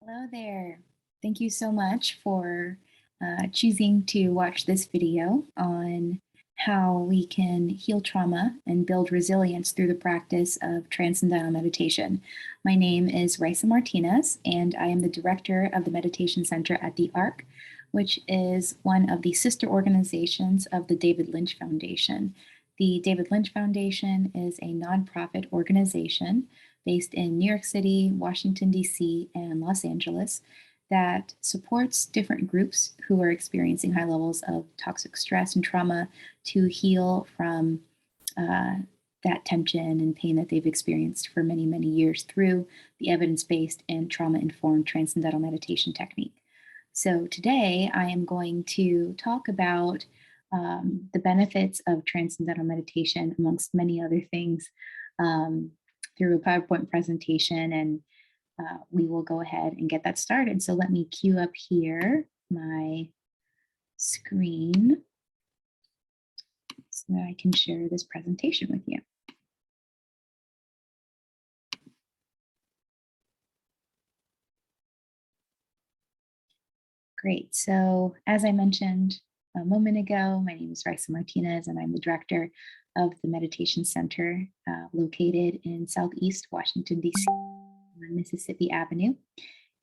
Hello there. Thank you so much for choosing to watch this video on how we can heal trauma and build resilience through the practice of Transcendental Meditation. My name is Rachel Martinez, and I am the director of the Meditation Center at the ARC, which is one of the sister organizations of the David Lynch Foundation. The David Lynch Foundation is a nonprofit organization based in New York City, Washington, D.C., and Los Angeles that supports different groups who are experiencing high levels of toxic stress and trauma to heal from that tension and pain that they've experienced for many, many years through the evidence-based and trauma-informed transcendental meditation technique. So today I am going to talk about the benefits of transcendental meditation, amongst many other things, through a PowerPoint presentation, and we will go ahead and get that started. So let me queue up here my screen so that I can share this presentation with you. Great. So as I mentioned a moment ago, my name is Rachel Martinez, and I'm the director of the Meditation Center located in Southeast Washington, D.C. on Mississippi Avenue.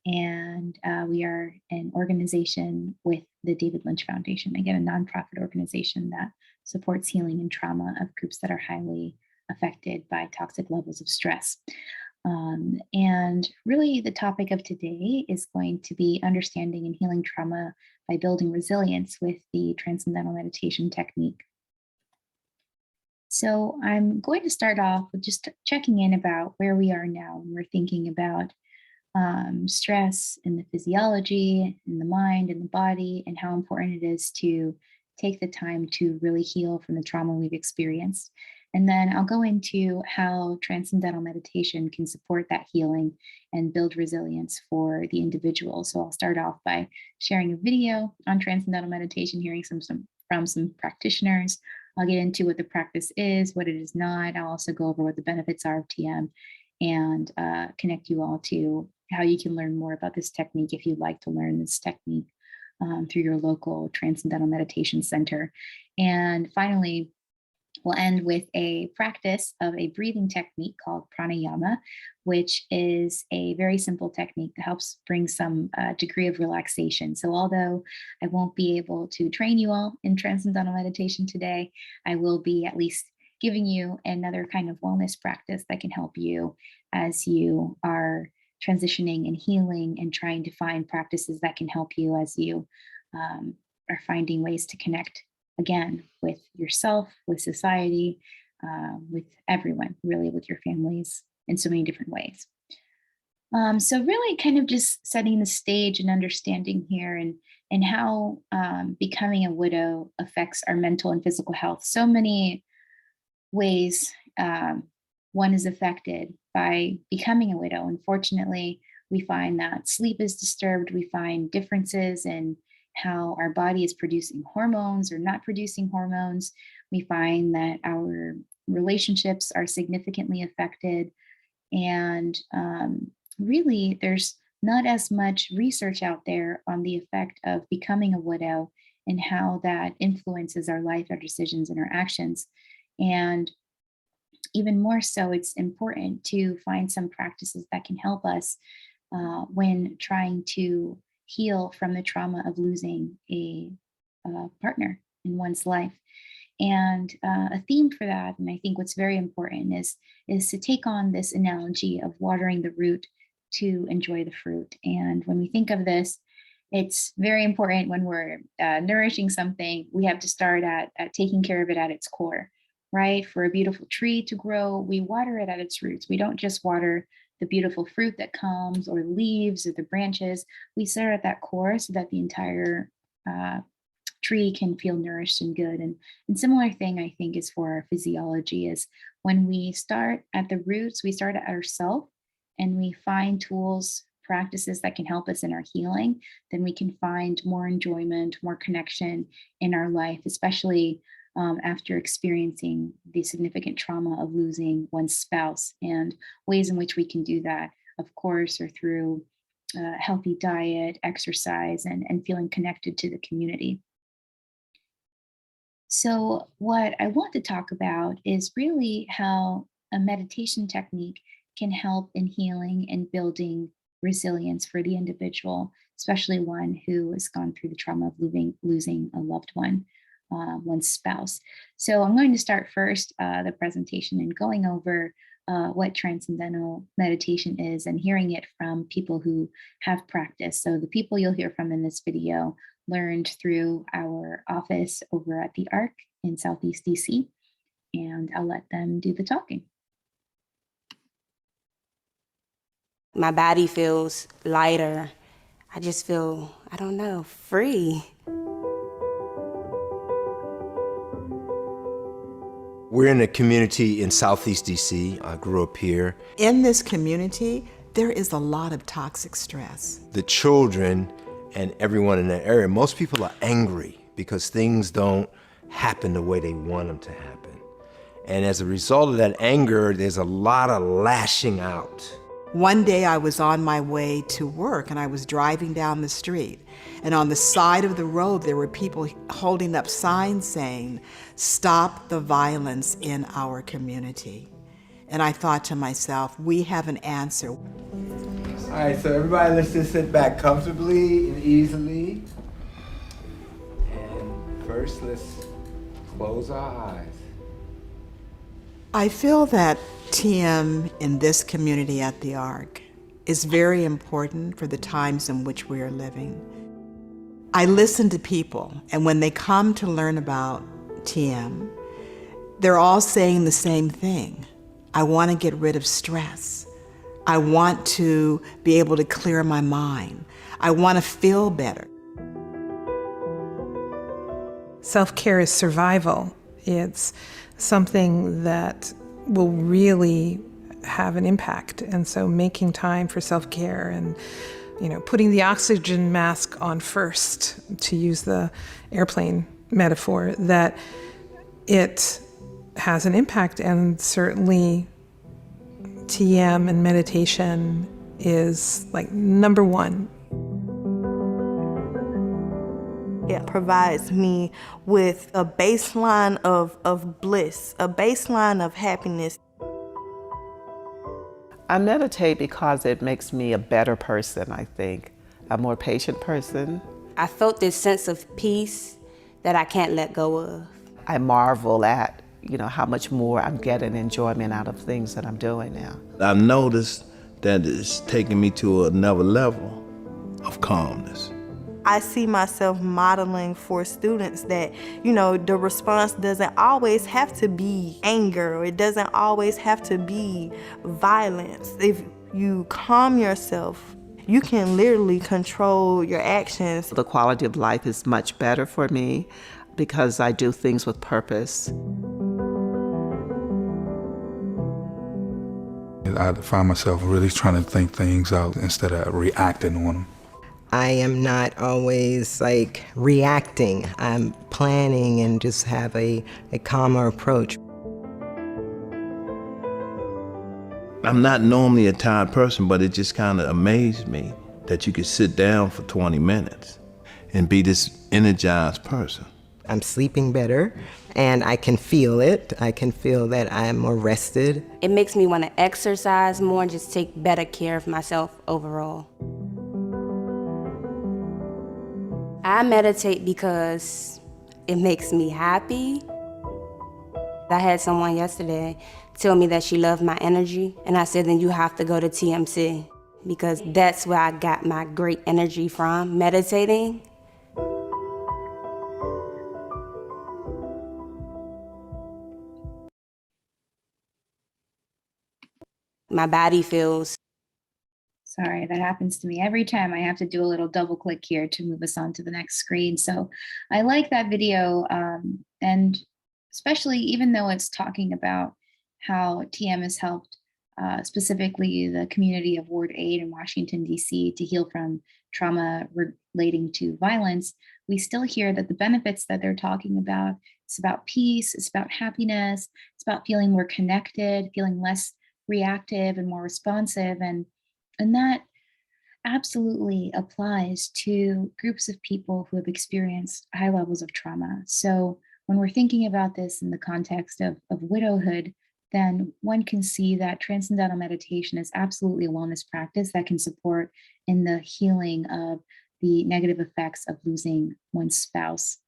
And we are an organization with the David Lynch Foundation, again, a nonprofit organization that supports healing and trauma of groups that are highly affected by toxic levels of stress. And really the topic of today is going to be understanding and healing trauma by building resilience with the Transcendental Meditation technique. So I'm going to start off with just checking in about where we are now when we're thinking about stress in the physiology, in the mind, in the body, and how important it is to take the time to really heal from the trauma we've experienced. And then I'll go into how transcendental meditation can support that healing and build resilience for the individual. So I'll start off by sharing a video on transcendental meditation, hearing from some practitioners. I'll get into what the practice is, what it is not. I'll also go over what the benefits are of TM and connect you all to how you can learn more about this technique if you'd like to learn this technique through your local Transcendental Meditation Center. And finally, we'll end with a practice of a breathing technique called pranayama, which is a very simple technique that helps bring some degree of relaxation. So although I won't be able to train you all in transcendental meditation today, I will be at least giving you another kind of wellness practice that can help you as you are transitioning and healing and trying to find practices that can help you as you are finding ways to connect again with yourself, with society, with everyone, really with your families in so many different ways. So really kind of just setting the stage and understanding here and how becoming a widow affects our mental and physical health. So many ways one is affected by becoming a widow. Unfortunately, we find that sleep is disturbed. We find differences in how our body is producing hormones or not producing hormones. We find that our relationships are significantly affected. And really, there's not as much research out there on the effect of becoming a widow and how that influences our life, our decisions, and our actions. And even more so, it's important to find some practices that can help us when trying to heal from the trauma of losing a partner in one's life. And a theme for that, and I think what's very important is to take on this analogy of watering the root to enjoy the fruit. And when we think of this, it's very important when we're nourishing something, we have to start at taking care of it at its core, right? For a beautiful tree to grow, we water it at its roots. We don't just water the beautiful fruit that comes or the leaves or the branches. We start at that core so that the entire tree can feel nourished and good. And similar thing, I think, is for our physiology is when we start at the roots, we start at ourselves and we find tools, practices that can help us in our healing, then we can find more enjoyment, more connection in our life, especially after experiencing the significant trauma of losing one's spouse, and ways in which we can do that, of course, are through healthy diet, exercise, and feeling connected to the community. So, what I want to talk about is really how a meditation technique can help in healing and building resilience for the individual, especially one who has gone through the trauma of losing a loved one, one's spouse. So, I'm going to start first the presentation and going over what transcendental meditation is and hearing it from people who have practiced. So, the people you'll hear from in this video learned through our office over at the ARC in Southeast DC, and I'll let them do the talking. My body feels lighter. I just feel, I don't know, free. We're in a community in Southeast DC. I grew up here. In this community, there is a lot of toxic stress. The children and everyone in that area, most people are angry because things don't happen the way they want them to happen. And as a result of that anger, there's a lot of lashing out. One day I was on my way to work and I was driving down the street. And on the side of the road, there were people holding up signs saying, "Stop the violence in our community." And I thought to myself, we have an answer. All right, so everybody, let's just sit back comfortably and easily. And first, let's close our eyes. I feel that TM in this community at the ARC is very important for the times in which we are living. I listen to people, and when they come to learn about TM, they're all saying the same thing. I want to get rid of stress. I want to be able to clear my mind. I want to feel better. Self-care is survival. It's something that will really have an impact. And so making time for self-care and, putting the oxygen mask on first, to use the airplane metaphor, that it has an impact. And certainly TM and meditation is like number one. It provides me with a baseline of bliss, a baseline of happiness. I meditate because it makes me a better person, I think, a more patient person. I felt this sense of peace that I can't let go of. I marvel at, how much more I'm getting enjoyment out of things that I'm doing now. I've noticed that it's taking me to another level of calmness. I see myself modeling for students that, the response doesn't always have to be anger, or it doesn't always have to be violence. If you calm yourself, you can literally control your actions. The quality of life is much better for me because I do things with purpose. I find myself really trying to think things out instead of reacting on them. I am not always reacting. I'm planning and just have a calmer approach. I'm not normally a tired person, but it just kind of amazed me that you could sit down for 20 minutes and be this energized person. I'm sleeping better, and I can feel it. I can feel that I'm more rested. It makes me want to exercise more and just take better care of myself overall. I meditate because it makes me happy. I had someone yesterday tell me that she loved my energy, and I said, then you have to go to TMC, because that's where I got my great energy from, meditating. My body feels. Sorry, that happens to me every time. I have to do a little double click here to move us on to the next screen. So I like that video, and especially even though it's talking about how TM has helped specifically the community of Ward 8 in Washington, D.C. to heal from trauma relating to violence, we still hear that the benefits that they're talking about, it's about peace, it's about happiness, it's about feeling more connected, feeling less reactive and more responsive. And absolutely applies to groups of people who have experienced high levels of trauma. So when we're thinking about this in the context of widowhood, then one can see that transcendental meditation is absolutely a wellness practice that can support in the healing of the negative effects of losing one's spouse.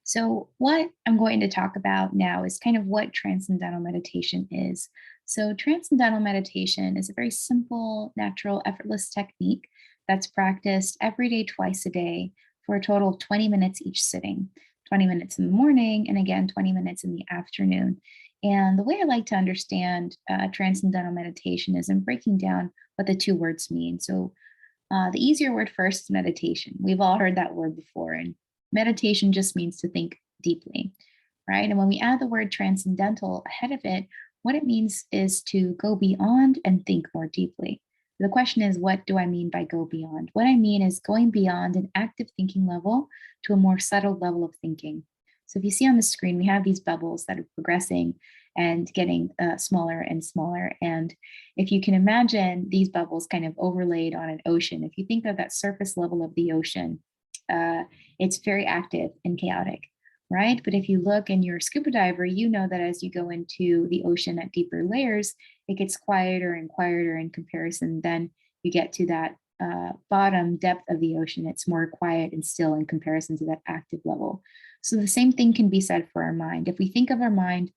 So, what I'm going to talk about now is kind of what transcendental meditation is. So, transcendental meditation is a very simple, natural, effortless technique that's practiced every day, twice a day, for a total of 20 minutes each sitting, 20 minutes in the morning, and again, 20 minutes in the afternoon. And the way I like to understand transcendental meditation is in breaking down what the two words mean. So, the easier word first is meditation. We've all heard that word before, and meditation just means to think deeply, right? And when we add the word transcendental ahead of it, what it means is to go beyond and think more deeply. The question is, what do I mean by go beyond? What I mean is going beyond an active thinking level to a more settled level of thinking. So if you see on the screen, we have these bubbles that are progressing and getting smaller and smaller. And if you can imagine these bubbles kind of overlaid on an ocean, if you think of that surface level of the ocean, it's very active and chaotic, right? But if you look and you're a scuba diver, you know that as you go into the ocean at deeper layers, it gets quieter and quieter in comparison. Then you get to that bottom depth of the ocean. It's more quiet and still in comparison to that active level. So the same thing can be said for our mind. If we think of our mind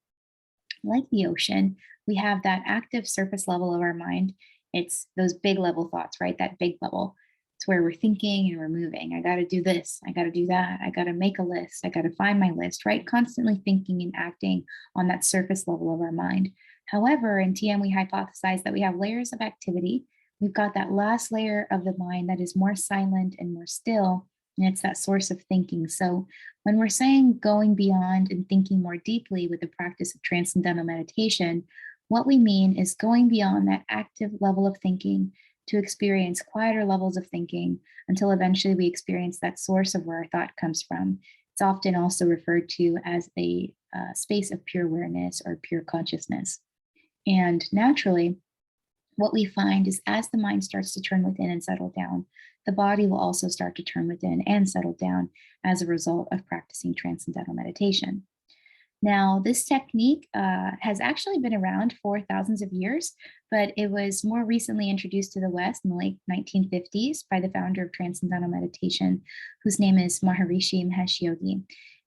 like the ocean, we have that active surface level of our mind. It's those big level thoughts, right? That big bubble. It's where we're thinking and we're moving. I got to do this. I got to do that. I got to make a list. I got to find my list, right? Constantly thinking and acting on that surface level of our mind. However, in TM, we hypothesize that we have layers of activity. We've got that last layer of the mind that is more silent and more still, and it's that source of thinking. So when we're saying going beyond and thinking more deeply with the practice of transcendental meditation, what we mean is going beyond that active level of thinking to experience quieter levels of thinking until eventually we experience that source of where our thought comes from. It's often also referred to as a space of pure awareness or pure consciousness. And naturally, what we find is as the mind starts to turn within and settle down, the body will also start to turn within and settle down as a result of practicing transcendental meditation. Now, this technique has actually been around for thousands of years, but it was more recently introduced to the West in the late 1950s by the founder of Transcendental Meditation, whose name is Maharishi Mahesh Yogi.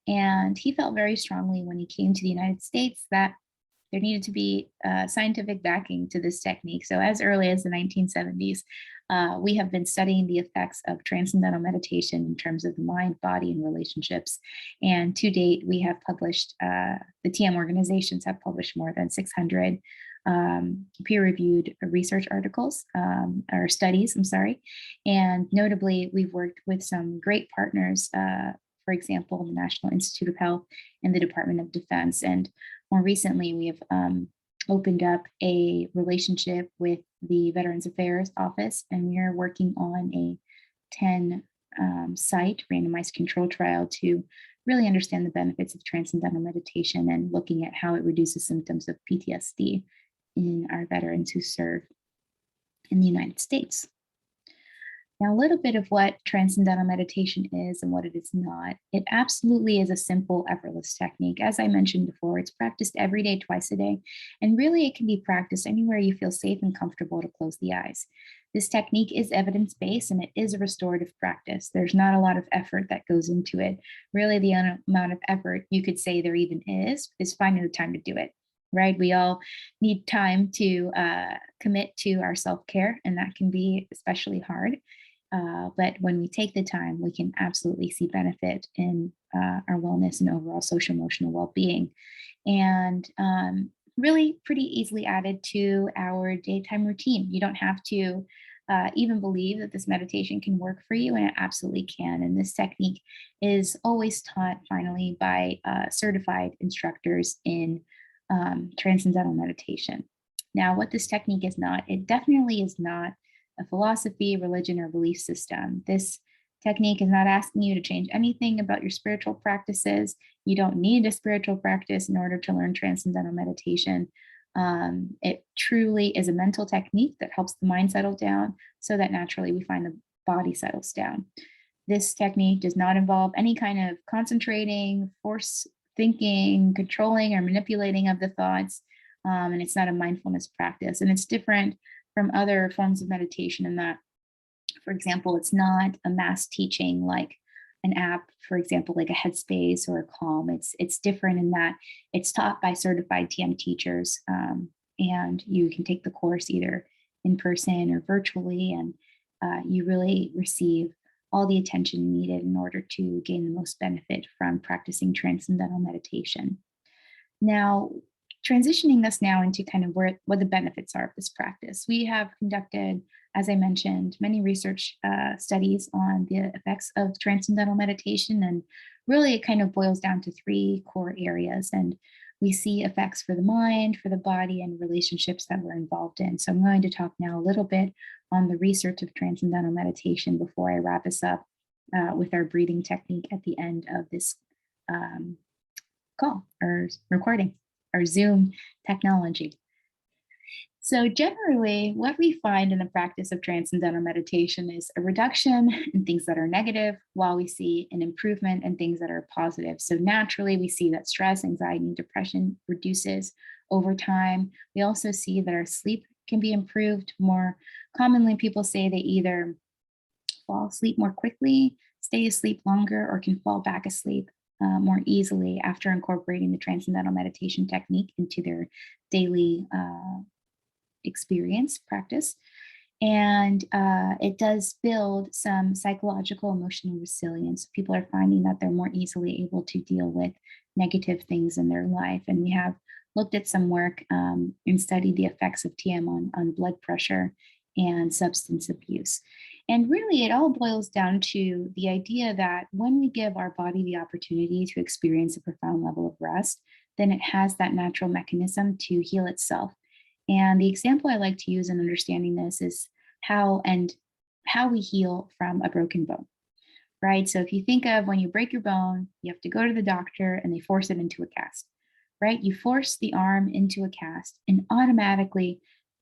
And he felt very strongly when he came to the United States that there needed to be scientific backing to this technique. So as early as the 1970s, we have been studying the effects of transcendental meditation in terms of the mind, body, and relationships. And to date, we have published, the TM organizations have published more than 600 peer-reviewed research articles, or studies, I'm sorry. And notably, we've worked with some great partners, for example, the National Institute of Health and the Department of Defense. And more recently, we have opened up a relationship with the Veterans Affairs Office, and we are working on a 10 site randomized control trial to really understand the benefits of transcendental meditation and looking at how it reduces symptoms of PTSD in our veterans who serve in the United States. Now, a little bit of what transcendental meditation is and what it is not. It absolutely is a simple, effortless technique. As I mentioned before, it's practiced every day, twice a day, and really it can be practiced anywhere you feel safe and comfortable to close the eyes. This technique is evidence-based and it is a restorative practice. There's not a lot of effort that goes into it. Really, the amount of effort you could say there even is finding the time to do it. Right? We all need time to commit to our self-care, and that can be especially hard. But when we take the time, we can absolutely see benefit in our wellness and overall social emotional well-being. And really pretty easily added to our daytime routine. You don't have to even believe that this meditation can work for you, and it absolutely can. And this technique is always taught finally by certified instructors in transcendental meditation. Now, what this technique is not, it definitely is not a philosophy, religion, or belief system. This technique is not asking you to change anything about your spiritual practices. You don't need a spiritual practice in order to learn transcendental meditation. It truly is a mental technique that helps the mind settle down so that naturally we find the body settles down. This technique does not involve any kind of concentrating, force thinking, controlling, or manipulating of the thoughts. And it's not a mindfulness practice. And it's different from other forms of meditation in that, for example, it's not a mass teaching like an app, for example, like a Headspace or a Calm. It's different in that it's taught by certified TM teachers, and you can take the course either in person or virtually, and you really receive all the attention needed in order to gain the most benefit from practicing transcendental meditation. Now, transitioning us now into kind of what the benefits are of this practice. We have conducted, as I mentioned, many research studies on the effects of transcendental meditation, and really it kind of boils down to three core areas. And we see effects for the mind, for the body, and relationships that we're involved in. So I'm going to talk now a little bit on the research of transcendental meditation before I wrap us up with our breathing technique at the end of this call or recording, or Zoom technology. So generally, what we find in the practice of transcendental meditation is a reduction in things that are negative, while we see an improvement in things that are positive. So naturally, we see that stress, anxiety, and depression reduces over time. We also see that our sleep can be improved. More commonly, people say they either fall asleep more quickly, stay asleep longer, or can fall back asleep more easily after incorporating the transcendental meditation technique into their daily experience practice. And it does build some psychological, emotional resilience. People are finding that they're more easily able to deal with negative things in their life. And we have looked at some work and studied the effects of TM on blood pressure and substance abuse. And really, it all boils down to the idea that when we give our body the opportunity to experience a profound level of rest, then it has that natural mechanism to heal itself. And the example I like to use in understanding this is how we heal from a broken bone, right? So if you think of when you break your bone, you have to go to the doctor and they force it into a cast, right? You force the arm into a cast and automatically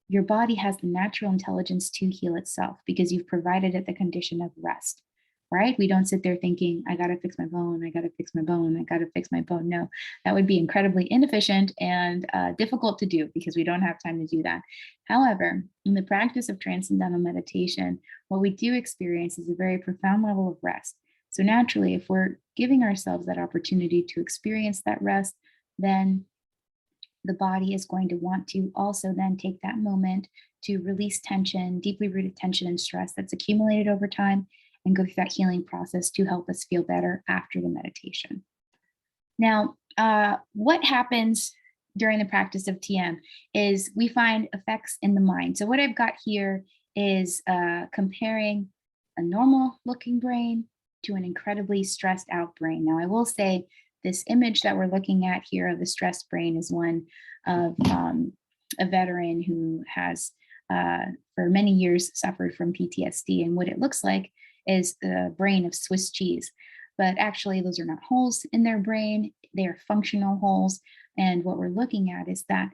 your body has the natural intelligence to heal itself because you've provided it the condition of rest, right? We don't sit there thinking, I got to fix my bone, I got to fix my bone, I got to fix my bone. No, that would be incredibly inefficient and difficult to do because we don't have time to do that. However, in the practice of transcendental meditation, what we do experience is a very profound level of rest. So naturally, if we're giving ourselves that opportunity to experience that rest, then the body is going to want to also then take that moment to release tension, deeply rooted tension and stress that's accumulated over time, and go through that healing process to help us feel better after the meditation. Now, what happens during the practice of TM is we find effects in the mind. So what I've got here is comparing a normal looking brain to an incredibly stressed out brain. Now, I will say this image that we're looking at here of the stressed brain is one of a veteran who has for many years suffered from PTSD. And what it looks like is the brain of Swiss cheese. But actually, those are not holes in their brain. They are functional holes. And what we're looking at is that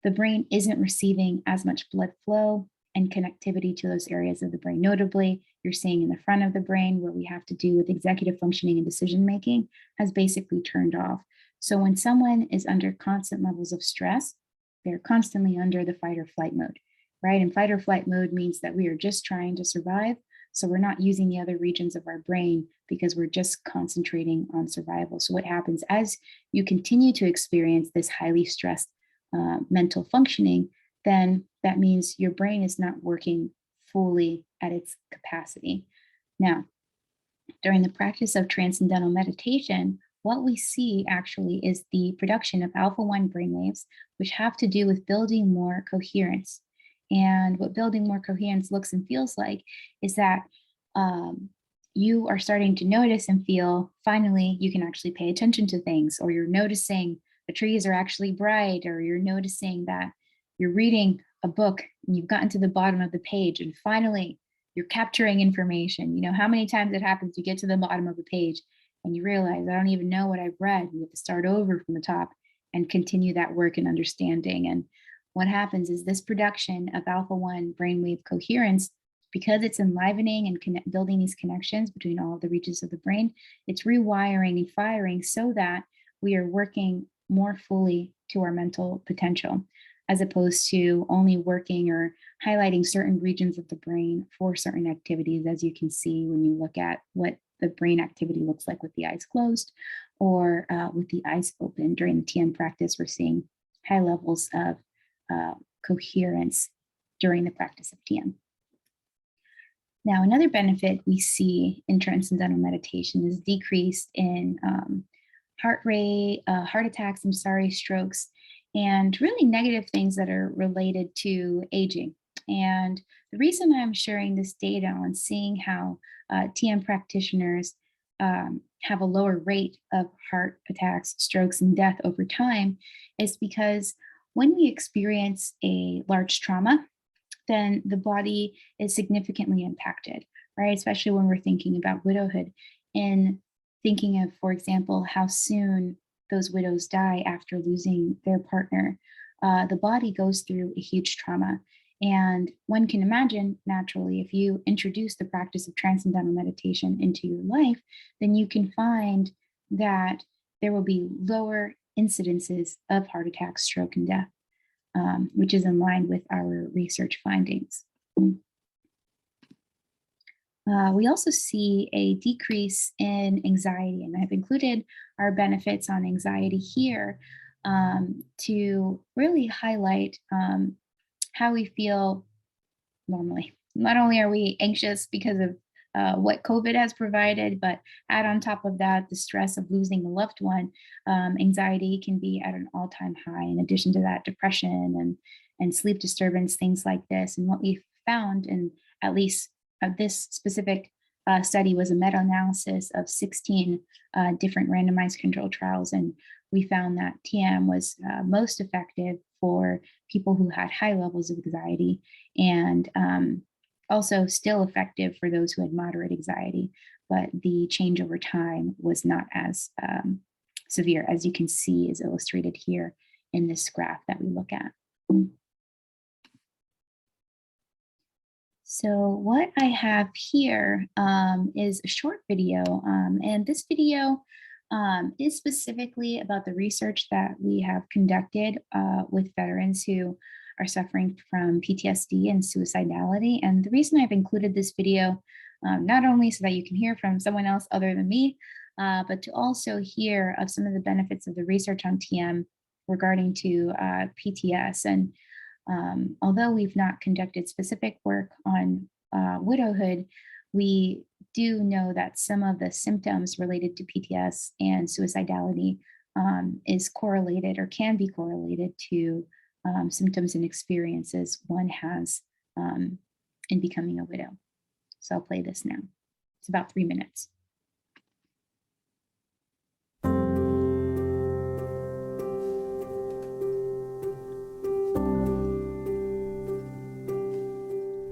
the brain isn't receiving as much blood flow and connectivity to those areas of the brain. Notably, you're seeing in the front of the brain where we have to do with executive functioning and decision making has basically turned off. So when someone is under constant levels of stress, they're constantly under the fight or flight mode, right? And fight or flight mode means that we are just trying to survive. So we're not using the other regions of our brain because we're just concentrating on survival. So what happens as you continue to experience this highly stressed mental functioning, then that means your brain is not working fully at its capacity. Now, during the practice of transcendental meditation, what we see actually is the production of alpha-1 brainwaves, which have to do with building more coherence. And what building more coherence looks and feels like is that you are starting to notice and feel, finally, you can actually pay attention to things, or you're noticing the trees are actually bright, or you're noticing that you're reading a book and you've gotten to the bottom of the page and finally you're capturing information. You know how many times it happens you get to the bottom of the page and you realize, I don't even know what I've read. You have to start over from the top and continue that work and understanding. And what happens is this production of alpha-1 brainwave coherence, because it's enlivening and building these connections between all of the regions of the brain, it's rewiring and firing so that we are working more fully to our mental potential, as opposed to only working or highlighting certain regions of the brain for certain activities, as you can see when you look at what the brain activity looks like with the eyes closed or with the eyes open. During the TM practice, we're seeing high levels of coherence during the practice of TM. Now, another benefit we see in transcendental meditation is decrease in heart rate, heart attacks, strokes, and really negative things that are related to aging. And the reason I'm sharing this data on seeing how TM practitioners have a lower rate of heart attacks, strokes, and death over time is because when we experience a large trauma, then the body is significantly impacted, right? Especially when we're thinking about widowhood and thinking of, for example, how soon those widows die after losing their partner. The body goes through a huge trauma. And one can imagine, naturally, if you introduce the practice of transcendental meditation into your life, then you can find that there will be lower incidences of heart attack, stroke, and death, which is in line with our research findings. We also see a decrease in anxiety, and I've included our benefits on anxiety here to really highlight how we feel normally. Not only are we anxious because of what COVID has provided, but add on top of that the stress of losing a loved one, anxiety can be at an all-time high. In addition to that, depression and sleep disturbance, things like this. And what we found in at least this specific study was a meta-analysis of 16 different randomized controlled trials. And we found that TM was most effective for people who had high levels of anxiety, and also still effective for those who had moderate anxiety. But the change over time was not as severe, as you can see is illustrated here in this graph that we look at. So what I have here is a short video, and this video is specifically about the research that we have conducted with veterans who are suffering from PTSD and suicidality. And the reason I've included this video, not only so that you can hear from someone else other than me, but to also hear of some of the benefits of the research on TM regarding to PTS. And although we've not conducted specific work on widowhood, we do know that some of the symptoms related to PTS and suicidality is correlated or can be correlated to symptoms and experiences one has in becoming a widow. So I'll play this now. It's about 3 minutes.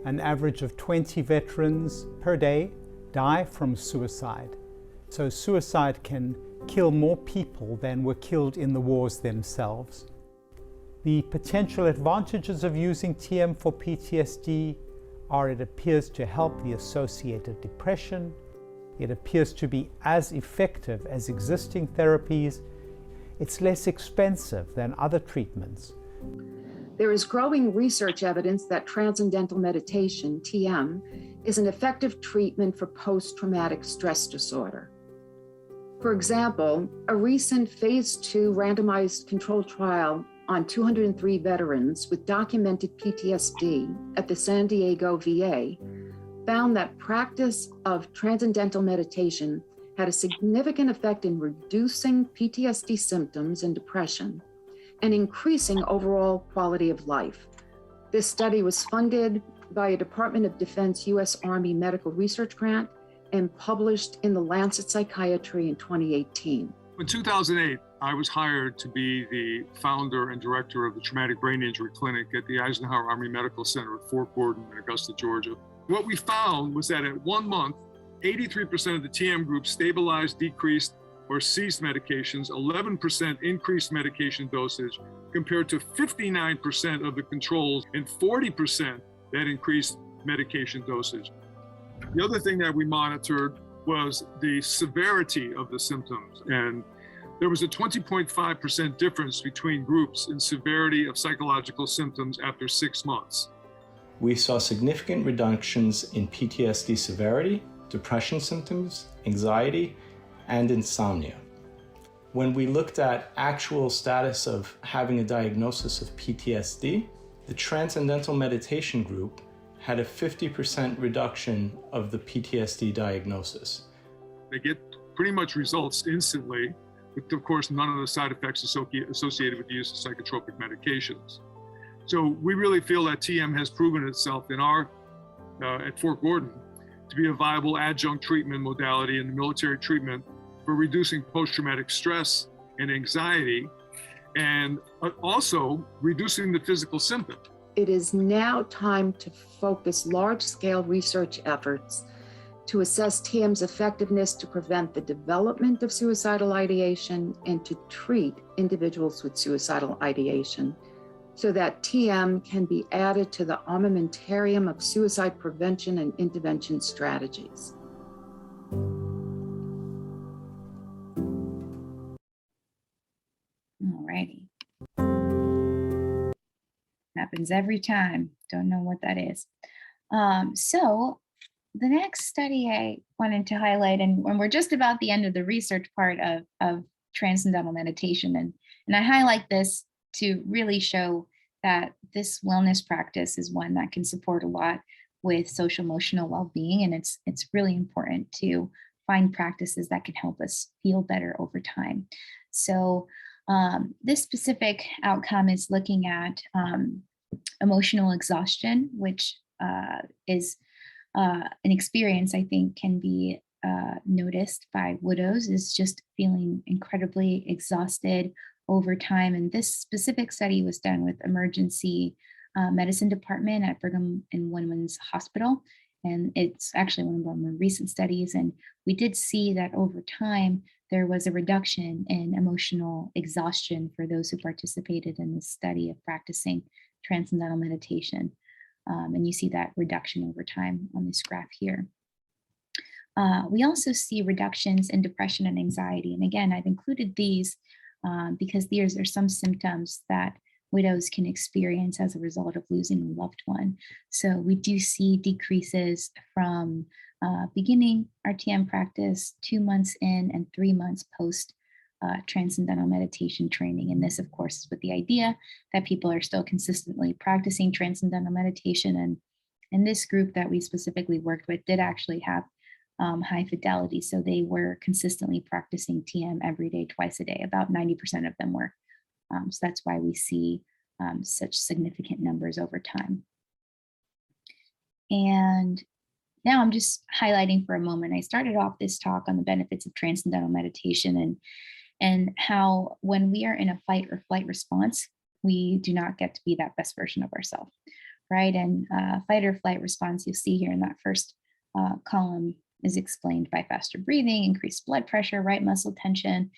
An average of 20 veterans per day die from suicide. So suicide can kill more people than were killed in the wars themselves. The potential advantages of using TM for PTSD are it appears to help the associated depression, it appears to be as effective as existing therapies, it's less expensive than other treatments. There is growing research evidence that Transcendental Meditation, TM, is an effective treatment for post-traumatic stress disorder. For example, a recent phase 2 randomized controlled trial on 203 veterans with documented PTSD at the San Diego VA found that practice of Transcendental Meditation had a significant effect in reducing PTSD symptoms and depression, and increasing overall quality of life. This study was funded by a Department of Defense U.S. Army medical research grant and published in the Lancet Psychiatry in 2018. In 2008, I was hired to be the founder and director of the Traumatic Brain Injury Clinic at the Eisenhower Army Medical Center at Fort Gordon in Augusta, Georgia. What we found was that at 1 month, 83% of the TM group stabilized, decreased, or ceased medications, 11% increased medication dosage compared to 59% of the controls and 40% that increased medication dosage. The other thing that we monitored was the severity of the symptoms, and there was a 20.5% difference between groups in severity of psychological symptoms after 6 months. We saw significant reductions in PTSD severity, depression symptoms, anxiety, and insomnia. When we looked at actual status of having a diagnosis of PTSD, the Transcendental Meditation group had a 50% reduction of the PTSD diagnosis. They get pretty much results instantly, with of course none of the side effects associated with the use of psychotropic medications. So we really feel that TM has proven itself in our, at Fort Gordon, to be a viable adjunct treatment modality in the military treatment for reducing post-traumatic stress and anxiety, and also reducing the physical symptoms. It is now time to focus large-scale research efforts to assess TM's effectiveness to prevent the development of suicidal ideation and to treat individuals with suicidal ideation, so that TM can be added to the armamentarium of suicide prevention and intervention strategies. Alrighty. Happens every time. Don't know what that is. So the next study I wanted to highlight, and when we're just about the end of the research part of Transcendental Meditation, and I highlight this to really show that this wellness practice is one that can support a lot with social emotional well-being, and it's really important to find practices that can help us feel better over time. So this specific outcome is looking at emotional exhaustion, which is an experience I think can be noticed by widows, is just feeling incredibly exhausted over time. And this specific study was done with emergency medicine department at Brigham and Women's Hospital. And it's actually one of our more recent studies. And we did see that over time, there was a reduction in emotional exhaustion for those who participated in this study of practicing Transcendental Meditation. And you see that reduction over time on this graph here. We also see reductions in depression and anxiety. And again, I've included these because these are some symptoms that widows can experience as a result of losing a loved one. So we do see decreases from beginning our TM practice 2 months in and 3 months post Transcendental Meditation training. And this, of course, is with the idea that people are still consistently practicing Transcendental Meditation. And in this group that we specifically worked with did actually have high fidelity. So they were consistently practicing TM every day, twice a day. About 90% of them were. So that's why we see such significant numbers over time. And now I'm just highlighting for a moment. I started off this talk on the benefits of Transcendental Meditation and how when we are in a fight or flight response, we do not get to be that best version of ourselves, right? And fight or flight response, you'll see here in that first column, is explained by faster breathing, increased blood pressure, right muscle tension.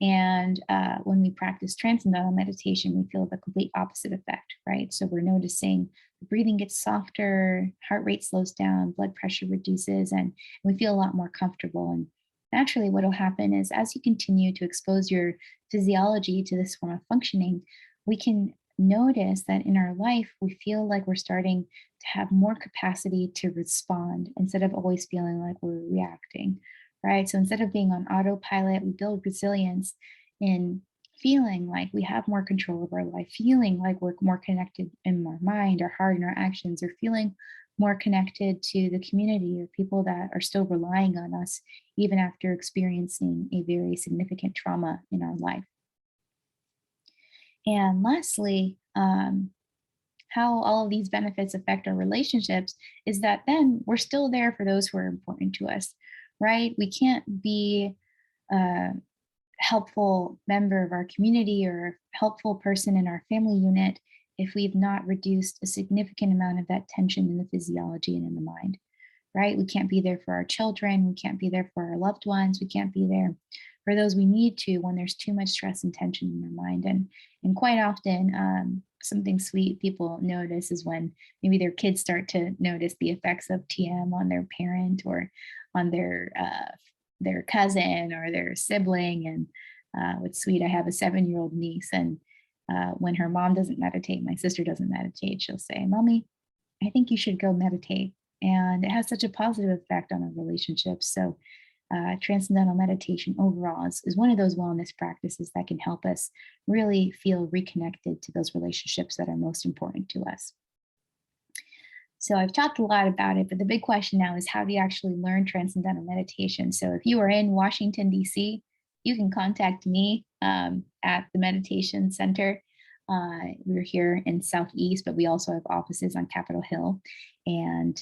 And when we practice Transcendental Meditation, we feel the complete opposite effect, right? So we're noticing the breathing gets softer, heart rate slows down, blood pressure reduces, and we feel a lot more comfortable. And naturally what will happen is as you continue to expose your physiology to this form of functioning, we can notice that in our life, we feel like we're starting to have more capacity to respond instead of always feeling like we're reacting, right? So instead of being on autopilot, we build resilience in feeling like we have more control of our life, feeling like we're more connected in our mind, our heart, and our actions, or feeling more connected to the community or people that are still relying on us, even after experiencing a very significant trauma in our life. And lastly, how all of these benefits affect our relationships is that then we're still there for those who are important to us, right? We can't be a helpful member of our community or a helpful person in our family unit if we've not reduced a significant amount of that tension in the physiology and in the mind, right? We can't be there for our children. We can't be there for our loved ones. We can't be there for those we need to when there's too much stress and tension in our mind. And quite often, something sweet people notice is when maybe their kids start to notice the effects of TM on their parent or on their cousin or their sibling. And what's sweet, I have a 7-year-old niece, and when her mom doesn't meditate, my sister doesn't meditate, she'll say, "Mommy, I think you should go meditate." And it has such a positive effect on our relationships. So transcendental meditation overall is one of those wellness practices that can help us really feel reconnected to those relationships that are most important to us. So I've talked a lot about it, but the big question now is, how do you actually learn transcendental meditation? So if you are in Washington, D.C., you can contact me at the Meditation Center. We're here in Southeast, but we also have offices on Capitol Hill and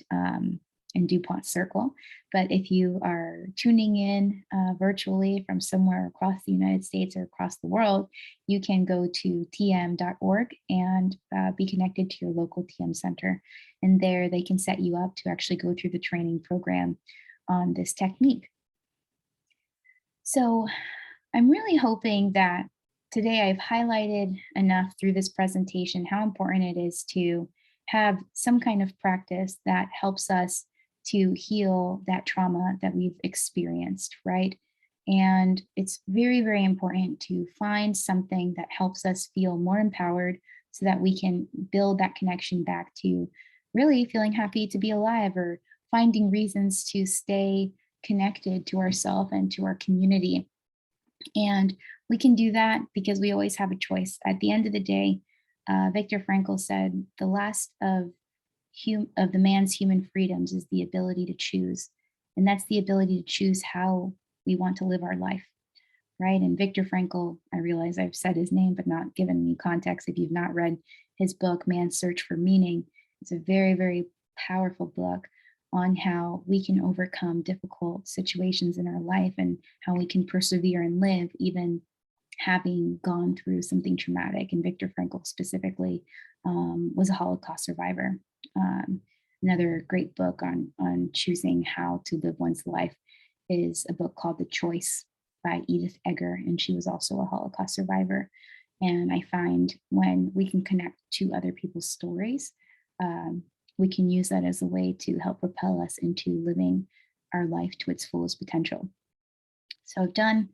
DuPont Circle. But if you are tuning in virtually from somewhere across the United States or across the world, you can go to tm.org and be connected to your local TM center. And there they can set you up to actually go through the training program on this technique. So I'm really hoping that today I've highlighted enough through this presentation how important it is to have some kind of practice that helps us to heal that trauma that we've experienced, right? And it's very, very important to find something that helps us feel more empowered so that we can build that connection back to really feeling happy to be alive, or finding reasons to stay connected to ourselves and to our community. And we can do that because we always have a choice. At the end of the day, Viktor Frankl said, the last of the man's human freedoms is the ability to choose. And that's the ability to choose how we want to live our life, right? And Viktor Frankl, I realize I've said his name, but not given me context. If you've not read his book, Man's Search for Meaning, it's a very, very powerful book on how we can overcome difficult situations in our life and how we can persevere and live even having gone through something traumatic. And Viktor Frankl specifically was a Holocaust survivor. Another great book on choosing how to live one's life is a book called The Choice by Edith Eger, and she was also a Holocaust survivor. And I find when we can connect to other people's stories, we can use that as a way to help propel us into living our life to its fullest potential. So I've done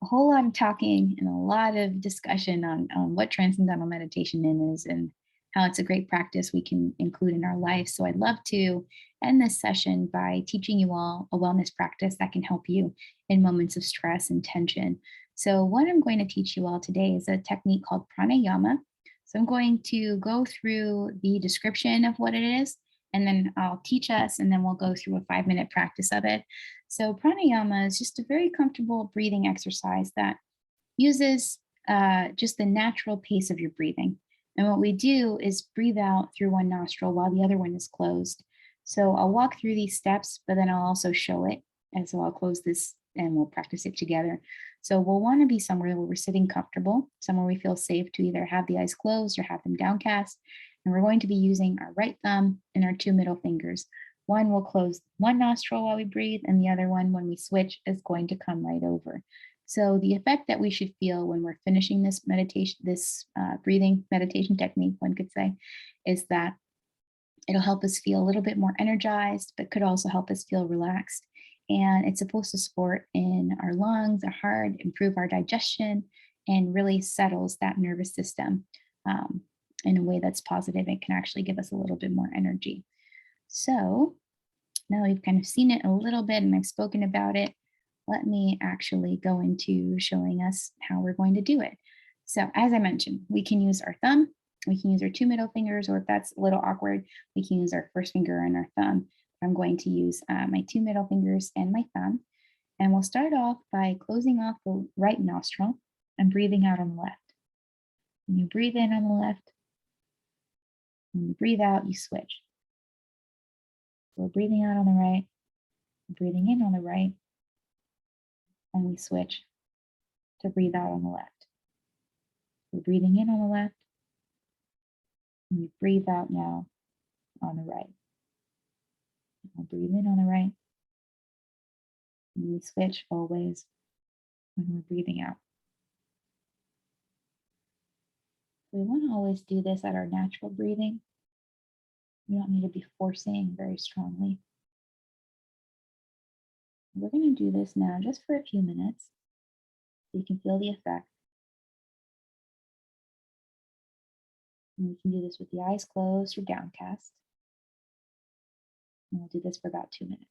a whole lot of talking and a lot of discussion on what transcendental meditation is and how it's a great practice we can include in our life. So I'd love to end this session by teaching you all a wellness practice that can help you in moments of stress and tension. So what I'm going to teach you all today is a technique called pranayama. So I'm going to go through the description of what it is, and then I'll teach us, and then we'll go through a 5-minute practice of it. So pranayama is just a very comfortable breathing exercise that uses just the natural pace of your breathing. And what we do is breathe out through one nostril while the other one is closed. So I'll walk through these steps, but then I'll also show it. And so I'll close this and we'll practice it together. So we'll want to be somewhere where we're sitting comfortable, somewhere we feel safe to either have the eyes closed or have them downcast. And we're going to be using our right thumb and our 2 middle fingers. One will close one nostril while we breathe, and the other one, when we switch, is going to come right over. So the effect that we should feel when we're finishing this meditation, this breathing meditation technique, one could say, is that it'll help us feel a little bit more energized, but could also help us feel relaxed. And it's supposed to support in our lungs, our heart, improve our digestion, and really settles that nervous system in a way that's positive. It can actually give us a little bit more energy. So now we've kind of seen it a little bit and I've spoken about it. Let me actually go into showing us how we're going to do it. So as I mentioned, we can use our thumb, we can use our 2 middle fingers, or if that's a little awkward, we can use our first finger and our thumb. I'm going to use my 2 middle fingers and my thumb. And we'll start off by closing off the right nostril and breathing out on the left. When you breathe in on the left, when you breathe out, you switch. We're breathing out on the right, breathing in on the right, and we switch to breathe out on the left. We're breathing in on the left, and we breathe out now on the right. We'll breathe in on the right, and we switch always when we're breathing out. We want to always do this at our natural breathing. We don't need to be forcing very strongly. We're going to do this now just for a few minutes so you can feel the effect. And we can do this with the eyes closed or downcast. And we'll do this for about 2 minutes.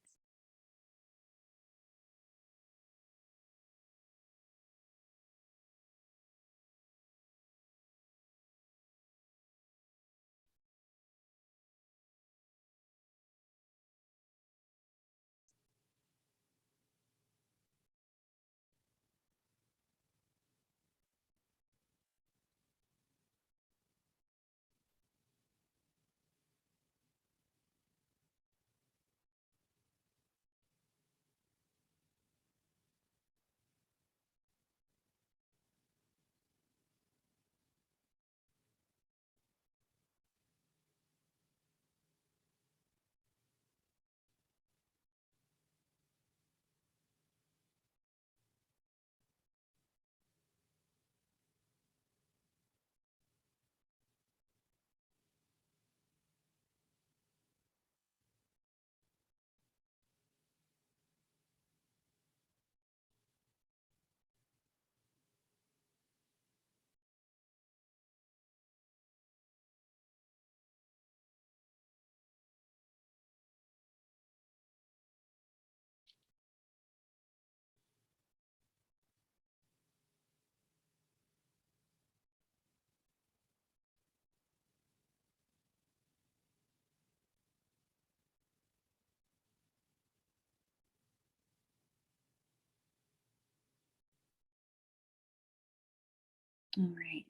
All right.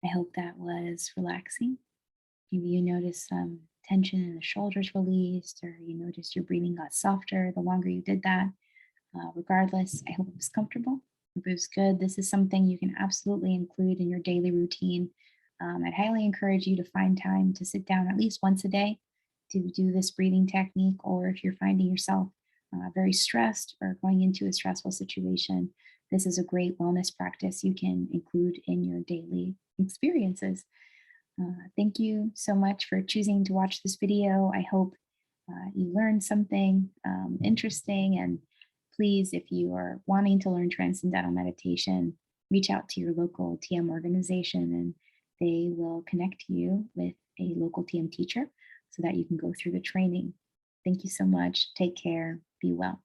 I hope that was relaxing. Maybe you noticed some tension in the shoulders released, or you noticed your breathing got softer the longer you did that. Regardless, I hope it was comfortable. Hope it was good. This is something you can absolutely include in your daily routine. I'd highly encourage you to find time to sit down at least once a day to do this breathing technique, or if you're finding yourself very stressed or going into a stressful situation, this is a great wellness practice you can include in your daily experiences. Thank you so much for choosing to watch this video. I hope you learned something interesting. And please, if you are wanting to learn Transcendental Meditation, reach out to your local TM organization and they will connect you with a local TM teacher so that you can go through the training. Thank you so much. Take care. Be well.